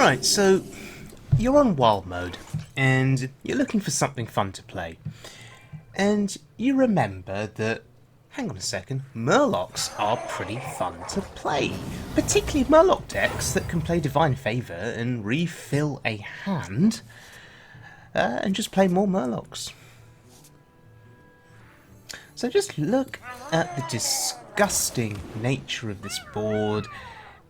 Right, so you're on wild mode and you're looking for something fun to play. And you remember that, hang on a second, Murlocs are pretty fun to play. Particularly Murloc decks that can play Divine Favour and refill a hand and just play more Murlocs. So just look at the disgusting nature of this board,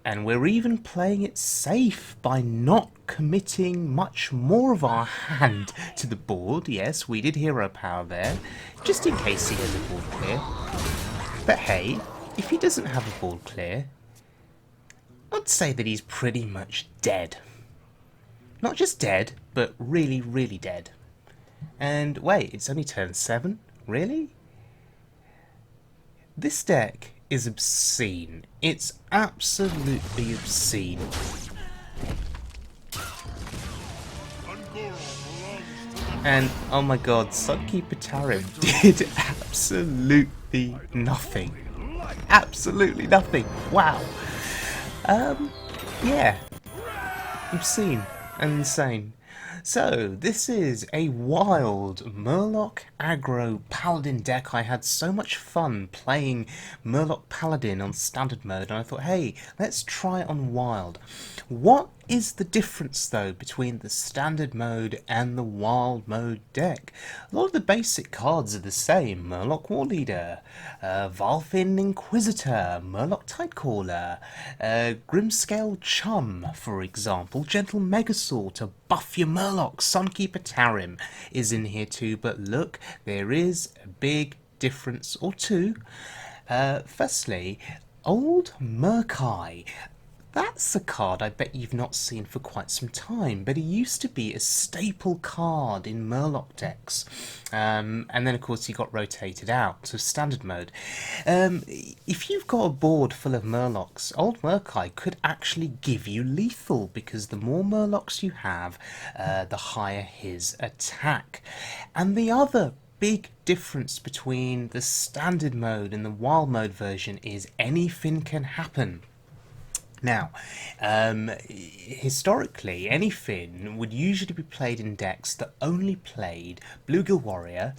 and we're even playing it safe by not committing much more of our hand to the board. Yes, we did hero power there, just in case he has a board clear. But hey, if he doesn't have a board clear, I'd say that he's pretty much dead. Not just dead, but really, really dead. And wait, it's only turn 7? Really? This deck is obscene. It's absolutely obscene. And oh my god, Sunkeeper Tarim did absolutely nothing. Absolutely nothing. Wow. Yeah. Obscene and insane. So, this is a wild Murloc Aggro Paladin deck. I had so much fun playing Murloc Paladin on standard mode, and I thought, hey, let's try it on wild. What is the difference, though, between the standard mode and the wild mode deck? A lot of the basic cards are the same. Murloc Warleader, Valfin Inquisitor, Murloc Tidecaller, Grimscale Chum, for example, Gentle Megasaur to buff your Murloc. Sunkeeper Tarim is in here too, but look, there is a big difference or two. Firstly, old Murk-Eye. That's a card I bet you've not seen for quite some time, but it used to be a staple card in Murloc decks. And then, of course, he got rotated out to standard mode. If you've got a board full of Murlocs, old Murk-Eye could actually give you lethal, because the more Murlocs you have, the higher his attack. And the other big difference between the standard mode and the wild mode version is anything can happen. Now, historically, anything would usually be played in decks that only played Bluegill Warrior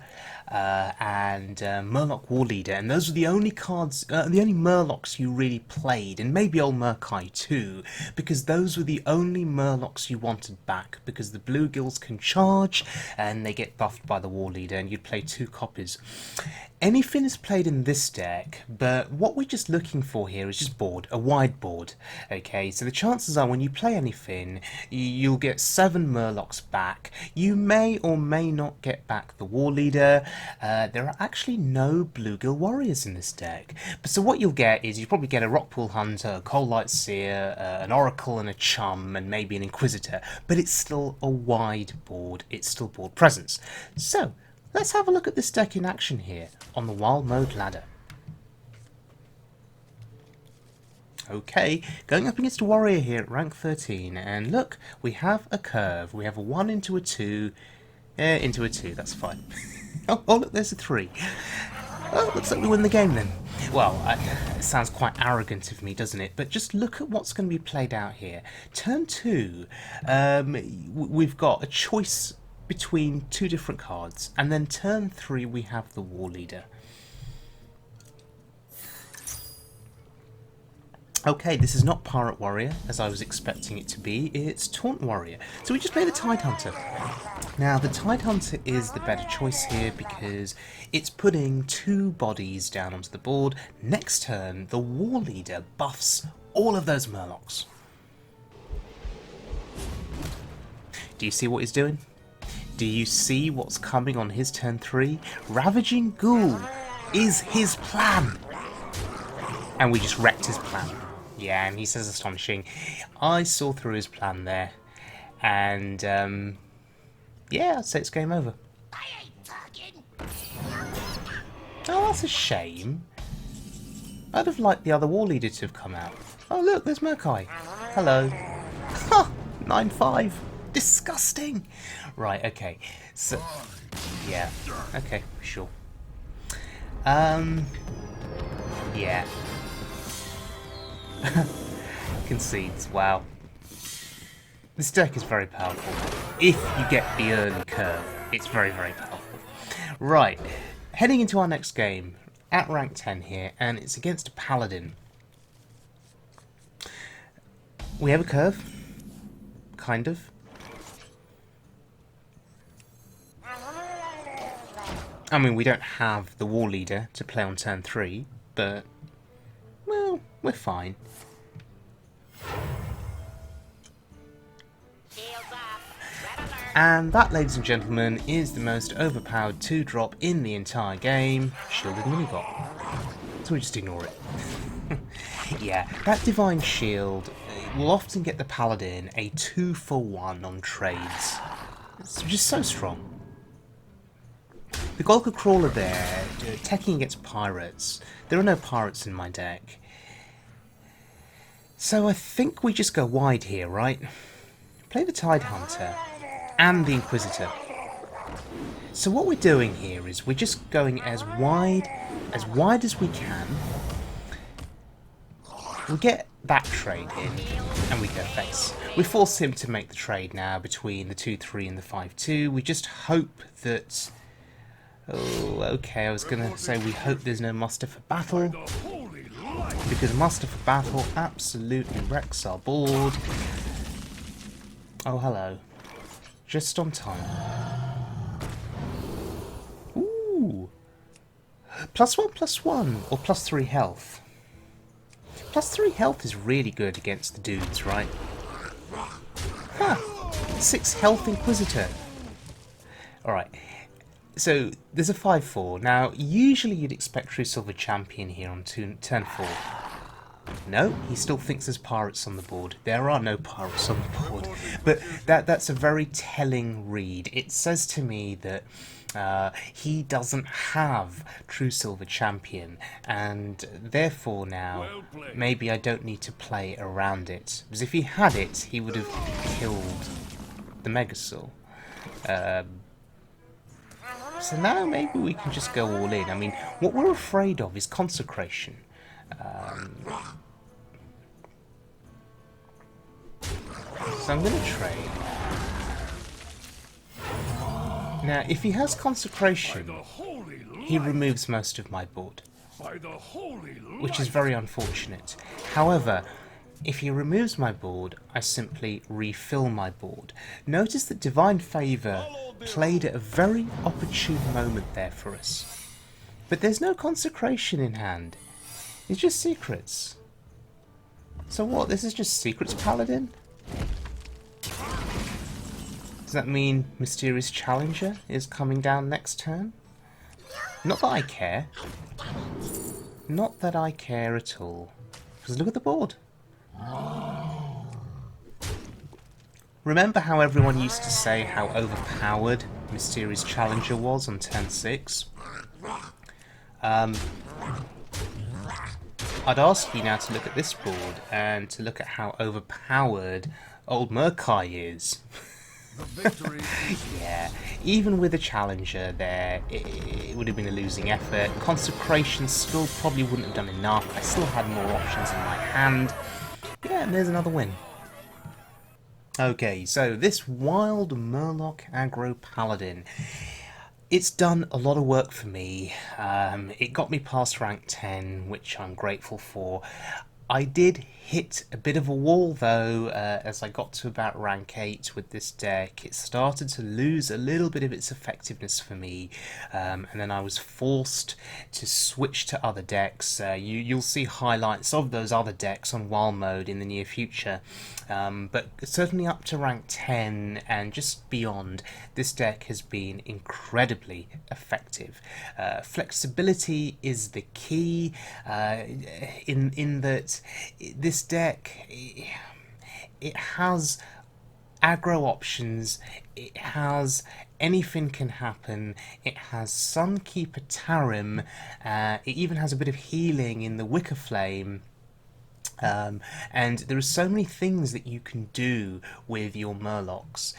and Murloc Warleader, and those were the only cards, the only Murlocs you really played, and maybe old Murk-Eye too, because those were the only Murlocs you wanted back, because the Bluegills can charge and they get buffed by the Warleader, and you'd play 2 copies. Anything is played in this deck, but what we're just looking for here is just board, a wide board. Okay, so the chances are when you play anything, you'll get 7 Murlocs back. You may or may not get back the Warleader. There are actually no Bluegill Warriors in this deck. But so what you'll get is you probably get a Rockpool Hunter, a Cold Light Seer, an Oracle and a Chum, and maybe an Inquisitor. But it's still a wide board. It's still board presence. So, let's have a look at this deck in action here on the Wild Mode ladder. Okay, going up against a warrior here at rank 13, and look, we have a curve. We have a 1 into a 2, into a 2, that's fine. Oh, look, there's a 3. Oh, looks like we win the game then. Well, it sounds quite arrogant of me, doesn't it? But just look at what's going to be played out here. Turn 2, we've got a choice between 2 different cards, and then turn 3 we have the Warleader. Okay, this is not Pirate Warrior, as I was expecting it to be, it's Taunt Warrior. So we just play the Tidehunter. Now, the Tidehunter is the better choice here because it's putting 2 bodies down onto the board. Next turn, the Warleader buffs all of those Murlocs. Do you see what he's doing? Do you see what's coming on his turn 3? Ravaging Ghoul is his plan. And we just wrecked his plan. Yeah, and he says astonishing. I saw through his plan there. And, yeah, I'd say it's game over. Oh, that's a shame. I'd have liked the other Warleader to have come out. Oh, look, there's Murk-Eye. Hello. Ha! 9-5. Disgusting. Right, okay. So, yeah. Okay, sure. Yeah. Concedes, wow. This deck is very powerful. If you get the early curve, it's very, very powerful. Right, heading into our next game, at rank 10 here, and it's against a Paladin. We have a curve, kind of. I mean, we don't have the War Leader to play on turn 3, but, well, we're fine. And that, ladies and gentlemen, is the most overpowered 2-drop in the entire game, Shielded Minibot. So we just ignore it. Yeah, that Divine Shield will often get the Paladin a 2-for-1 on trades. It's just so strong. The Golka Crawler there, teching against pirates. There are no pirates in my deck. So I think we just go wide here, right? Play the Tide Hunter and the Inquisitor. So what we're doing here is we're just going as wide as we can. We get that trade in, and we go face. We force him to make the trade now between the 2-3 and the 5-2. We just hope that... Oh, okay, I was going to say we hope there's no muster for battle, because muster for battle absolutely wrecks our board. Oh, hello. Just on time. Ooh! +1/+1, or +3 health. +3 health is really good against the dudes, right? Huh. 6 health Inquisitor. Alright. So, there's a 5-4. Now, usually you'd expect True Silver Champion here on turn 4. No, he still thinks there's pirates on the board. There are no pirates on the board. But that's a very telling read. It says to me that he doesn't have True Silver Champion, and therefore now maybe I don't need to play around it. Because if he had it, he would have killed the Megasaur. So now maybe we can just go all in. I mean, what we're afraid of is Consecration. So I'm going to trade. Now, if he has Consecration, he removes most of my board, which is very unfortunate. However, if he removes my board, I simply refill my board. Notice that Divine Favour played at a very opportune moment there for us. But there's no Consecration in hand. It's just Secrets. So what, this is just Secrets Paladin? Does that mean Mysterious Challenger is coming down next turn? Not that I care. Not that I care at all. Because look at the board. Remember how everyone used to say how overpowered Mysterious Challenger was on turn 6? I'd ask you now to look at this board and to look at how overpowered old Murk-Eye is. Yeah, even with a challenger there, it would have been a losing effort. Consecration still probably wouldn't have done enough. I still had more options in my hand. Yeah, and there's another win. Okay, so this wild Murloc Aggro Paladin. It's done a lot of work for me. It got me past rank 10, which I'm grateful for. I did hit a bit of a wall though, as I got to about rank 8 with this deck. It started to lose a little bit of its effectiveness for me, and then I was forced to switch to other decks. You'll see highlights of those other decks on Wild Mode in the near future, but certainly up to rank 10 and just beyond, this deck has been incredibly effective. Flexibility is the key, in that this deck, it has aggro options, it has anything can happen, it has Sunkeeper Tarim, it even has a bit of healing in the Wicker Flame. And there are so many things that you can do with your Murlocs.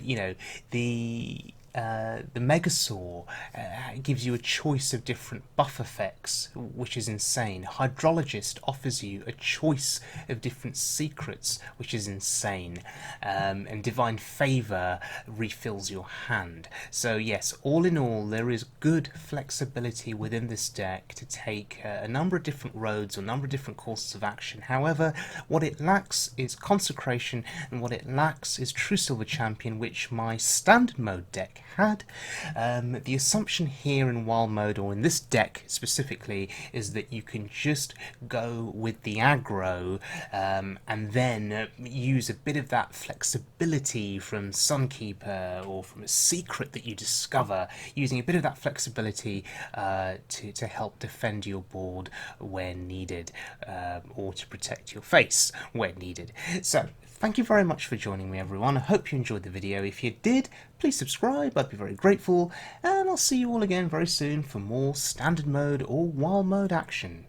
You know, the the Megasaur gives you a choice of different buff effects, which is insane. Hydrologist offers you a choice of different secrets, which is insane. And Divine Favour refills your hand. So yes, all in all, there is good flexibility within this deck to take a number of different roads or a number of different courses of action. However, what it lacks is Consecration, and what it lacks is True Silver Champion, which my standard mode deck had. The assumption here in wild mode, or in this deck specifically, is that you can just go with the aggro and then use a bit of that flexibility from Sunkeeper or from a secret that you discover, using a bit of that flexibility to help defend your board where needed, or to protect your face where needed. So thank you very much for joining me, everyone. I hope you enjoyed the video. If you did, please subscribe, I'd be very grateful, and I'll see you all again very soon for more standard mode or wild mode action.